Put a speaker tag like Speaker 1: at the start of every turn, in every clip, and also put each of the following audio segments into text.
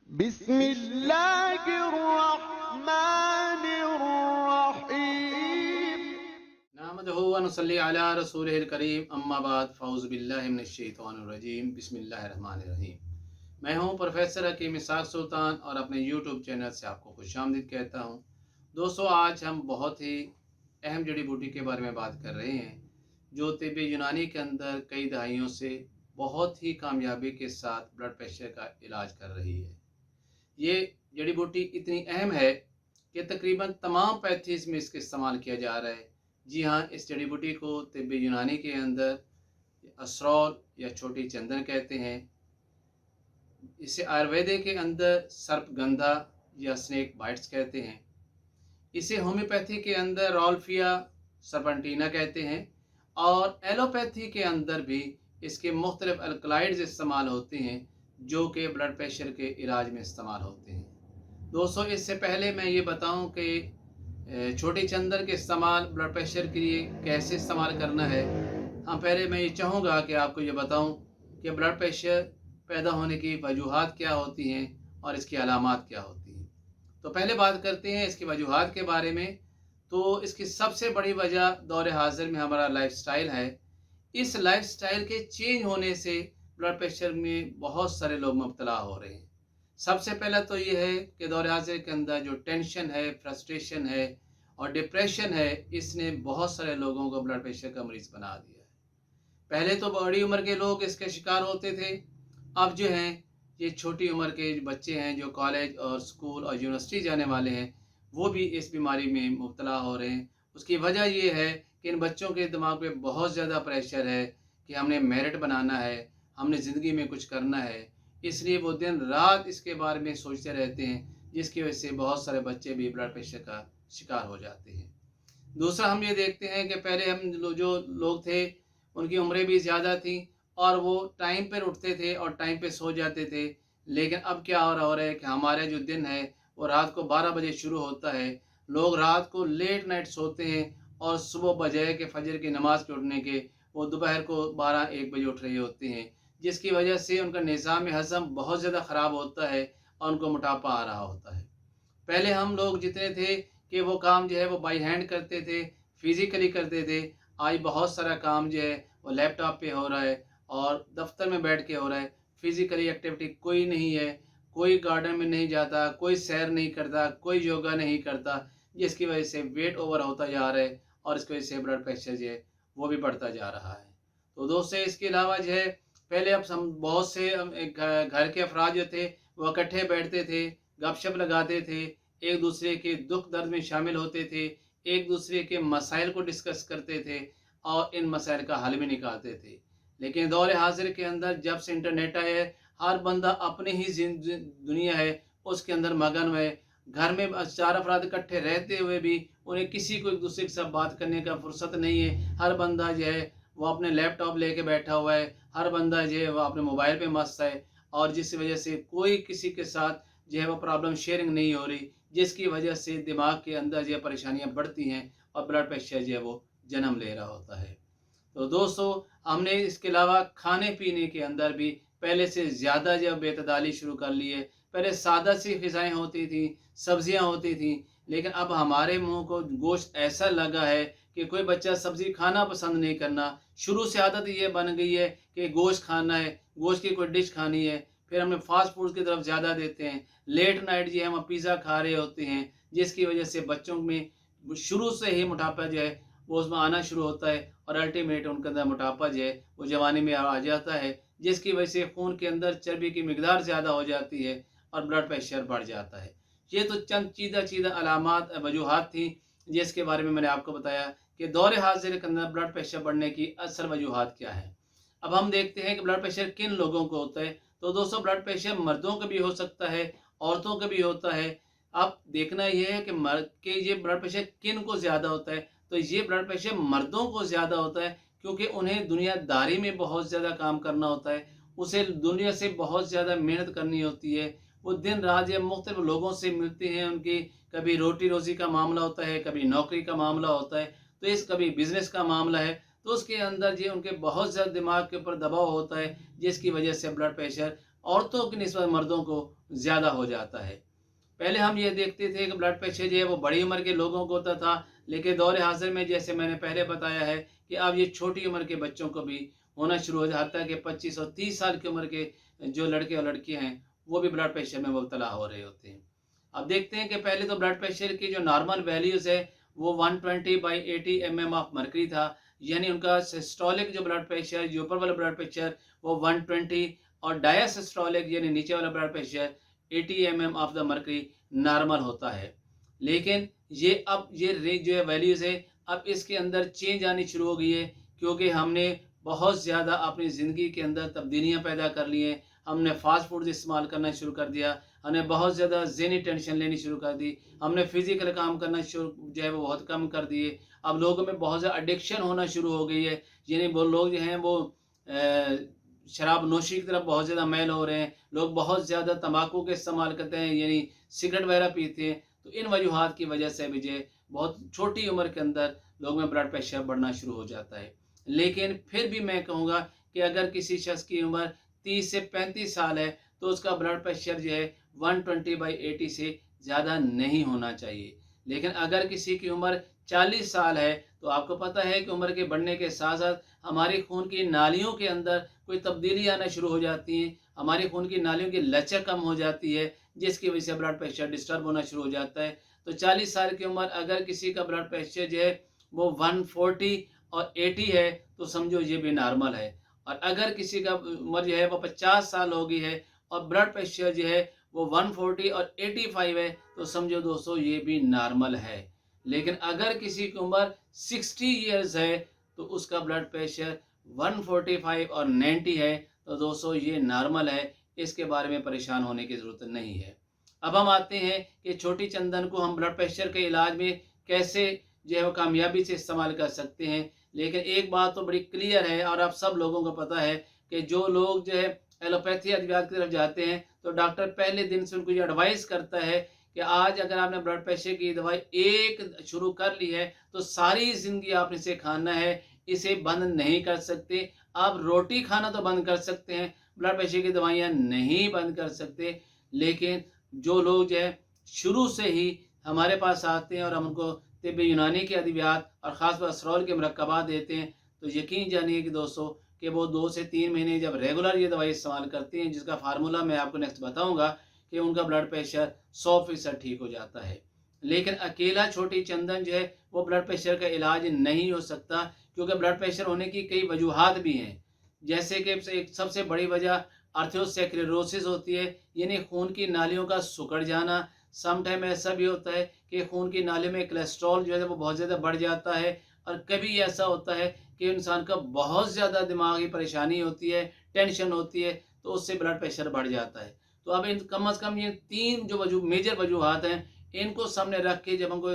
Speaker 1: بسم اللہ الرحمن الرحیم
Speaker 2: نحمدہ ونصلی علی رسولہ الکریم اما بعد فاعوذ باللہ من الشیطان الرجیم بسم اللہ الرحمن الرحیم۔ میں ہوں پروفیسر حکیم اسحاق سلطان اور اپنے یوٹیوب چینل سے آپ کو خوش آمدید کہتا ہوں۔ دوستو، آج ہم بہت ہی اہم جڑی بوٹی کے بارے میں بات کر رہے ہیں جو طب یونانی کے اندر کئی دہائیوں سے بہت ہی کامیابی کے ساتھ بلڈ پریشر کا علاج کر رہی ہے۔ یہ جڑی بوٹی اتنی اہم ہے کہ تقریباً تمام پیتھیز میں اس کا استعمال کیا جا رہا ہے۔ جی ہاں، اس جڑی بوٹی کو طب یونانی کے اندر اسرول یا چھوٹی چندن کہتے ہیں۔ اسے آیورویدے کے اندر سرپ گندھا یا سنیک بائٹس کہتے ہیں۔ اسے ہومیوپیتھی کے اندر رولفیا سرپنٹینا کہتے ہیں، اور ایلوپیتھی کے اندر بھی اس کے مختلف الکلائڈز استعمال ہوتے ہیں جو کہ بلڈ پریشر کے علاج میں استعمال ہوتے ہیں۔ دوستو، اس سے پہلے میں یہ بتاؤں کہ چھوٹی چندن کے استعمال بلڈ پریشر کے لیے کیسے استعمال کرنا ہے، پہلے میں یہ چاہوں گا کہ آپ کو یہ بتاؤں کہ بلڈ پریشر پیدا ہونے کی وجوہات کیا ہوتی ہیں اور اس کی علامات کیا ہوتی ہیں۔ تو پہلے بات کرتے ہیں اس کی وجوہات کے بارے میں۔ تو اس کی سب سے بڑی وجہ دور حاضر میں ہمارا لائف سٹائل ہے۔ اس لائف سٹائل کے چینج ہونے سے بلڈ پریشر میں بہت سارے لوگ مبتلا ہو رہے ہیں۔ سب سے پہلا تو یہ ہے کہ دور حاضر کے اندر جو ٹینشن ہے، فرسٹریشن ہے اور ڈپریشن ہے، اس نے بہت سارے لوگوں کو بلڈ پریشر کا مریض بنا دیا ہے۔ پہلے تو بڑی عمر کے لوگ اس کے شکار ہوتے تھے، اب جو ہیں یہ چھوٹی عمر کے بچے ہیں جو کالج اور اسکول اور یونیورسٹی جانے والے ہیں، وہ بھی اس بیماری میں مبتلا ہو رہے ہیں۔ اس کی وجہ یہ ہے کہ ان بچوں کے دماغ پہ بہت زیادہ پریشر ہے کہ ہم نے میرٹ بنانا ہے، ہم نے زندگی میں کچھ کرنا ہے، اس لیے وہ دن رات اس کے بارے میں سوچتے رہتے ہیں، جس کی وجہ سے بہت سارے بچے بھی بلڈ پریشر کا شکار ہو جاتے ہیں۔ دوسرا ہم یہ دیکھتے ہیں کہ پہلے ہم جو لوگ تھے ان کی عمریں بھی زیادہ تھیں اور وہ ٹائم پر اٹھتے تھے اور ٹائم پہ سو جاتے تھے، لیکن اب کیا ہو رہا ہے کہ ہمارے جو دن ہے وہ رات کو 12 بجے شروع ہوتا ہے۔ لوگ رات کو لیٹ نائٹ سوتے ہیں اور صبح بجائے کہ فجر کی نماز کے اٹھنے کے وہ دوپہر کو 12-1 بجے اٹھ رہے ہوتے ہیں، جس کی وجہ سے ان کا نظام ہضم بہت زیادہ خراب ہوتا ہے اور ان کو موٹاپا آ رہا ہوتا ہے۔ پہلے ہم لوگ جتنے تھے کہ وہ کام جو ہے وہ بائی ہینڈ کرتے تھے، فزیکلی کرتے تھے۔ آج بہت سارا کام جو ہے وہ لیپ ٹاپ پہ ہو رہا ہے اور دفتر میں بیٹھ کے ہو رہا ہے۔ فزیکلی ایکٹیویٹی کوئی نہیں ہے، کوئی گارڈن میں نہیں جاتا، کوئی سیر نہیں کرتا، کوئی یوگا نہیں کرتا، جس کی وجہ سے ویٹ اوور ہوتا جا رہا ہے اور اس کی وجہ سے بلڈ پریشر جو ہے وہ بھی بڑھتا جا رہا ہے۔ تو دوستو، اس کے علاوہ جو ہے پہلے اب ہم بہت سے گھر کے افراد جو تھے وہ اکٹھے بیٹھتے تھے، گپ شپ لگاتے تھے، ایک دوسرے کے دکھ درد میں شامل ہوتے تھے، ایک دوسرے کے مسائل کو ڈسکس کرتے تھے اور ان مسائل کا حل بھی نکالتے تھے۔ لیکن دور حاضر کے اندر جب سے انٹرنیٹ آیا ہے، ہر بندہ اپنی ہی دنیا ہے اس کے اندر مگن ہے۔ گھر میں 4 افراد اکٹھے رہتے ہوئے بھی انہیں کسی کو ایک دوسرے کے ساتھ بات کرنے کا فرصت نہیں ہے۔ ہر بندہ جو ہے وہ اپنے لیپ ٹاپ لے کے بیٹھا ہوا ہے، ہر بندہ جو ہے وہ اپنے موبائل پہ مست ہے، اور جس وجہ سے کوئی کسی کے ساتھ جو ہے وہ پرابلم شیئرنگ نہیں ہو رہی، جس کی وجہ سے دماغ کے اندر جو پریشانیاں بڑھتی ہیں اور بلڈ پریشر جو ہے وہ جنم لے رہا ہوتا ہے۔ تو دوستو، ہم نے اس کے علاوہ کھانے پینے کے اندر بھی پہلے سے زیادہ جو بے اعتدالی شروع کر لی ہے۔ پہلے سادہ سی غذائیں ہوتی تھیں، سبزیاں ہوتی تھیں، لیکن اب ہمارے منہ کو گوشت ایسا لگا ہے کہ کوئی بچہ سبزی کھانا پسند نہیں کرنا۔ شروع سے عادت یہ بن گئی ہے کہ گوشت کھانا ہے، گوشت کی کوئی ڈش کھانی ہے، پھر ہم نے فاسٹ فوڈ کی طرف زیادہ دیتے ہیں۔ لیٹ نائٹ جو ہے ہم پیزا کھا رہے ہوتے ہیں، جس کی وجہ سے بچوں میں شروع سے ہی موٹاپا جو ہے وہ اس میں آنا شروع ہوتا ہے، اور الٹیمیٹ ان کے اندر موٹاپا جو ہے وہ جوانی میں آ جاتا ہے، جس کی وجہ سے خون کے اندر چربی کی مقدار زیادہ ہو جاتی ہے اور بلڈ پریشر بڑھ جاتا ہے۔ یہ تو چند چیدہ علامات وجوہات تھیں جس کے بارے میں نے آپ کو بتایا کہ دور حاضر کے اندر بلڈ پریشر بڑھنے کی اصل وجوہات کیا ہے۔ اب ہم دیکھتے ہیں کہ بلڈ پریشر کن لوگوں کو ہوتا ہے۔ تو دوستو، بلڈ پریشر مردوں کا بھی ہو سکتا ہے، عورتوں کا بھی ہوتا ہے۔ اب دیکھنا یہ ہے کہ یہ بلڈ پریشر کن کو زیادہ ہوتا ہے۔ تو یہ بلڈ پریشر مردوں کو زیادہ ہوتا ہے کیونکہ انہیں دنیا داری میں بہت زیادہ کام کرنا ہوتا ہے، اسے دنیا سے بہت زیادہ محنت کرنی ہوتی ہے۔ وہ دن رات یہ مختلف لوگوں سے ملتے ہیں، ان کی کبھی روٹی روزی کا معاملہ ہوتا ہے، کبھی نوکری کا معاملہ ہوتا ہے، تو کبھی بزنس کا معاملہ ہے، تو اس کے اندر یہ ان کے بہت زیادہ دماغ کے اوپر دباؤ ہوتا ہے، جس کی وجہ سے بلڈ پریشر عورتوں کی نسبت مردوں کو زیادہ ہو جاتا ہے۔ پہلے ہم یہ دیکھتے تھے کہ بلڈ پریشر جو ہے وہ بڑی عمر کے لوگوں کو ہوتا تھا، لیکن دور حاضر میں جیسے میں نے پہلے بتایا ہے کہ اب یہ چھوٹی عمر کے بچوں کو بھی ہونا شروع ہو جاتا ہے کہ 25 اور 30 سال کی عمر کے جو لڑکے اور لڑکیاں ہیں وہ بھی بلڈ پریشر میں مبتلا ہو رہے ہوتے ہیں۔ اب دیکھتے ہیں کہ پہلے تو بلڈ پریشر کی جو نارمل ویلیوز ہے وہ 120/80 mm آف مرکری تھا، یعنی ان کا سسٹولک جو بلڈ پریشر، جو اوپر والا بلڈ پریشر وہ 120 اور ڈایاسسٹولک یعنی نیچے والا blood pressure 80 mm of the mercury normal ہوتا ہے۔ لیکن یہ جو ہے ویلیوز ہے اب اس کے اندر چینج آنی شروع ہو گئی ہے، کیونکہ ہم نے بہت زیادہ اپنی زندگی کے اندر تبدیلیاں پیدا کر لی ہیں۔ ہم نے فاسٹ فوڈ استعمال کرنا شروع کر دیا، ہم نے بہت زیادہ ذہنی ٹینشن لینی شروع کر دی، ہم نے فزیکل کام کرنا شروع جو ہے وہ بہت کم کر دیے۔ اب لوگوں میں بہت زیادہ اڈکشن ہونا شروع ہو گئی ہے، یعنی وہ لوگ جو ہیں وہ شراب نوشی کی طرف بہت زیادہ میل ہو رہے ہیں، لوگ بہت زیادہ تمباکو کے استعمال کرتے ہیں، یعنی سگریٹ وغیرہ پیتے ہیں۔ تو ان وجوہات کی وجہ سے بھی جو ہے بہت چھوٹی عمر کے اندر لوگوں میں بلڈ پریشر بڑھنا شروع ہو جاتا ہے۔ لیکن پھر بھی میں کہوں گا کہ اگر کسی شخص کی عمر 30 سے 35 سال ہے تو اس کا بلڈ پریشر جو ہے 120/80 سے زیادہ نہیں ہونا چاہیے۔ لیکن اگر کسی کی عمر 40 سال ہے تو آپ کو پتہ ہے کہ عمر کے بڑھنے کے ساتھ ساتھ ہماری خون کی نالیوں کے اندر کوئی تبدیلی آنا شروع ہو جاتی ہیں، ہماری خون کی نالیوں کی لچک کم ہو جاتی ہے، جس کی وجہ سے بلڈ پریشر ڈسٹرب ہونا شروع ہو جاتا ہے۔ تو 40 سال کی عمر اگر کسی کا بلڈ پریشر جو ہے وہ 140 اور 80 ہے تو سمجھو یہ بھی نارمل ہے، اور اگر کسی کا عمر جو ہے وہ 50 سال ہو گئی ہے اور بلڈ پریشر جو ہے وہ 140 اور 85 ہے تو سمجھو دوستو یہ بھی نارمل ہے۔ لیکن اگر کسی کی عمر 60 ایئرز ہے تو اس کا بلڈ پریشر 145 اور 90 ہے تو دوستو یہ نارمل ہے، اس کے بارے میں پریشان ہونے کی ضرورت نہیں ہے۔ اب ہم آتے ہیں کہ چھوٹی چندن کو ہم بلڈ پریشر کے علاج میں کیسے جو ہے وہ کامیابی سے استعمال کر سکتے ہیں۔ لیکن ایک بات تو بڑی کلیئر ہے اور آپ سب لوگوں کو پتہ ہے کہ جو لوگ جو ہے ایلوپیتھی ادویات کی طرف جاتے ہیں تو ڈاکٹر پہلے دن سے ان کو یہ ایڈوائز کرتا ہے کہ آج اگر آپ نے بلڈ پریشر کی دوائی ایک شروع کر لی ہے تو ساری زندگی آپ نے اسے کھانا ہے، اسے بند نہیں کر سکتے۔ آپ روٹی کھانا تو بند کر سکتے ہیں، بلڈ پریشر کی دوائیاں نہیں بند کر سکتے۔ لیکن جو لوگ جو ہے شروع سے ہی ہمارے پاس آتے ہیں اور ہم ان کو طب یونانی کے ادویات اور خاص طور اسرول کے مرکبات دیتے ہیں تو یقین جانیے کہ دوستو کہ وہ 2 سے 3 مہینے جب ریگولر یہ دوائی استعمال کرتے ہیں، جس کا فارمولا میں آپ کو نیکسٹ بتاؤں گا، کہ ان کا بلڈ پریشر 100% ٹھیک ہو جاتا ہے۔ لیکن اکیلا چھوٹی چندن جو ہے وہ بلڈ پریشر کا علاج نہیں ہو سکتا، کیونکہ بلڈ پریشر ہونے کی کئی وجوہات بھی ہیں، جیسے کہ ایک سب سے بڑی وجہ آرتھروسکلیروسس ہوتی ہے، یعنی خون کی نالیوں کا سکڑ جانا۔ سم ٹائم ایسا بھی ہوتا ہے کہ خون کی نالیوں میں کولیسٹرول جو ہے وہ بہت زیادہ بڑھ جاتا ہے، اور کبھی ایسا ہوتا ہے کہ انسان کا بہت زیادہ دماغی پریشانی ہوتی ہے، ٹینشن ہوتی ہے، تو اس سے بلڈ پریشر بڑھ جاتا ہے۔ تو اب کم از کم یہ 3 جو میجر وجوہات ہیں ان کو سامنے رکھ کے جب ہم کو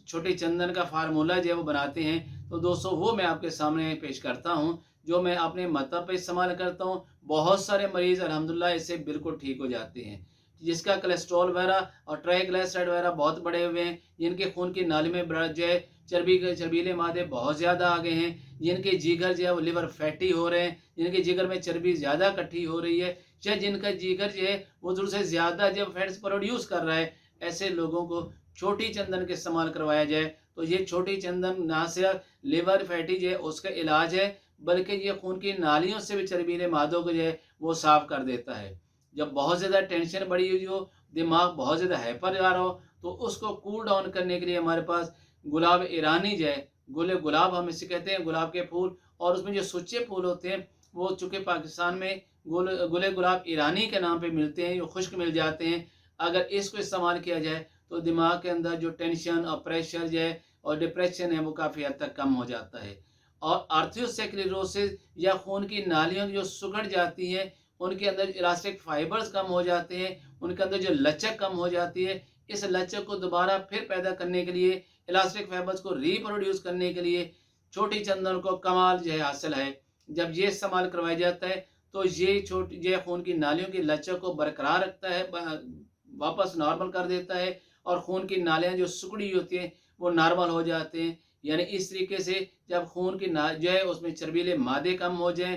Speaker 2: چھوٹی چندن کا فارمولا جو ہے وہ بناتے ہیں تو دوستو وہ میں آپ کے سامنے پیش کرتا ہوں، جو میں اپنے مطلب پہ استعمال کرتا ہوں۔ بہت سارے مریض الحمدللہ اس سے بالکل ٹھیک ہو جاتے ہیں، جس کا کولیسٹرول وغیرہ اور ٹرائیگلائسرائڈ وغیرہ بہت بڑے ہوئے ہیں، جن کے خون کی نالی میں جو ہے چربیلے مادے بہت زیادہ آ گئے ہیں، جن کے جگر جو ہے وہ لیور فیٹی ہو رہے ہیں، جن کے جگر میں چربی زیادہ اکٹھی ہو رہی ہے، یا جن کا جگر جو ہے وہ ضرورت سے زیادہ جب فیٹس پروڈیوس کر رہا ہے، ایسے لوگوں کو چھوٹی چندن کے استعمال کروایا جائے تو یہ چھوٹی چندن نہ صرف لیور فیٹی جو ہے اس کا علاج ہے، بلکہ یہ خون کی نالیوں سے بھی چربیلے مادوں کو جو ہے وہ صاف کر دیتا ہے۔ جب بہت زیادہ ٹینشن بڑھی ہوئی ہو، دماغ بہت زیادہ ہائپر جا رہا ہو، تو اس کو کول ڈاؤن کرنے کے لیے ہمارے پاس گلاب ایرانی جو ہے، گلاب ہم اسے کہتے ہیں، گلاب کے پھول، اور اس میں جو سچے پھول ہوتے ہیں وہ چونکہ پاکستان میں گلاب ایرانی کے نام پہ ملتے ہیں، جو خشک مل جاتے ہیں، اگر اس کو استعمال کیا جائے تو دماغ کے اندر جو ٹینشن اور پریشر جو ہے اور ڈپریشن ہے وہ کافی حد تک کم ہو جاتا ہے۔ اور آرتھروسکلیروسس یا خون کی نالیاں جو سکڑ جاتی ہیں، ان کے اندر الاسٹک فائبرز کم ہو جاتے ہیں، ان کے اندر جو لچک کم ہو جاتی ہے، اس لچک کو دوبارہ پھر پیدا کرنے کے لیے، الاسٹک فائبرز کو ری پروڈیوس کرنے کے لیے چھوٹی چندن کو کمال جو ہے حاصل ہے۔ جب یہ استعمال کروایا جاتا ہے تو یہ خون کی نالیوں کی لچک کو برقرار رکھتا ہے، واپس نارمل کر دیتا ہے، اور خون کی نالیاں جو سکڑی ہوتی ہیں وہ نارمل ہو جاتے ہیں۔ یعنی اس طریقے سے جب خون کی جو ہے اس میں چربیلے مادے کم ہو جائیں،